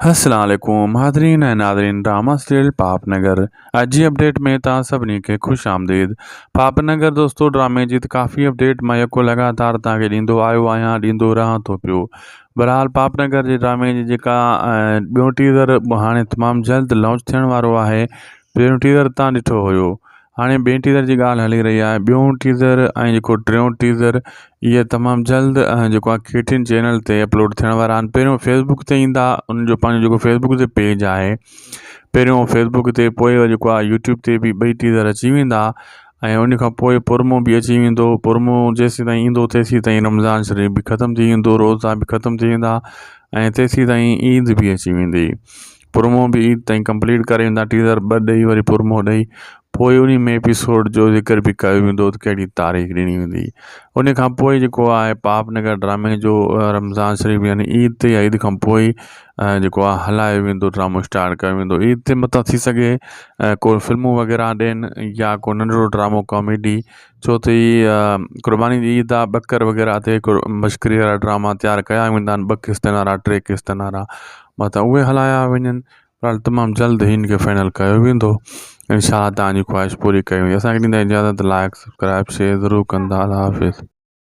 अस्सलाम वालेकुम हाज़रीन ऐं नाज़रीन ड्रामा सीरियल पापनगर अॼु जी अपडेट में तव्हां सभिनी खे ख़ुशि आमदीद। पापनगर दोस्तों ड्रामे जी काफ़ी अपडेट मां यको लगातार तव्हांखे ॾींदो आयो आहियां, ॾींदो रहां थो पियो। बहरहाल पापनगर जे ड्रामे जी जेका ॿियों टीज़र हाणे तमामु जल्द लॉन्च थियण वारो आहे। पहिरियों टीज़र तव्हां ॾिठो हुयो, हाणे ॿिए टीज़र जी ॻाल्हि हली रही आहे। ॿियों टीज़र ऐं जेको टियों टीज़र इहे तमामु जल्द जेको आहे KTN चैनल ते अपलोड थियण वारा आहिनि। पहिरियों फेसबुक ते ईंदा, उनजो पंहिंजो जेको फेसबुक ते पेज आहे, पहिरियों फेसबुक ते, पोइ जेको आहे यूट्यूब ते बि ॿई टीज़र अची वेंदा ऐं उन खां पोइ पुरमो बि अची वेंदो। पुरमो जेसीं ताईं ईंदो तेसीं ताईं रमज़ान शरीफ़ बि ख़तमु थी वेंदो, रोज़ा बि ख़तमु थी वेंदा ऐं तेसीं ताईं ईद बि अची वेंदी। पुरमो बि ईद ताईं कंप्लीट करे वेंदा, टीज़र ॿ ॾेई वरी पुरमो ॾेई, पोइ उन में एपिसोड जो ज़िक्र बि कयो वेंदो त कहिड़ी तारीख़ ॾिनी वेंदी। उन खां पोइ जेको आहे पापनगर ड्रामे जो रमज़ान शरीफ़ यानी ईद ते या ईद खां पोइ जेको आहे हलायो वेंदो, ड्रामो स्टार्ट कयो वेंदो। ईद ते मथां थी सघे को फिल्मूं वग़ैरह ॾियनि या को नंढिड़ो ड्रामो कॉमेडी, छो त हीअ क़ुर्बानी जी ईद आहे, ॿकर वग़ैरह ते मश्करी वारा ड्रामा तयारु कया वेंदा आहिनि, 2 किस्तनि वारा 3 किस्तनि वारा, मथां उहे हलाया वञनि। पर तमामु जल्द हिन खे फाइनल कयो वेंदो। इंशाअल्लाह तव्हांजी ख़्वाहिश पूरी कई वेंदी। असांखे ॾींदा इजाज़त, लाइक सब्सक्राइब शेयर ज़रूरु कंदा। अल्लाह हाफ़िज़।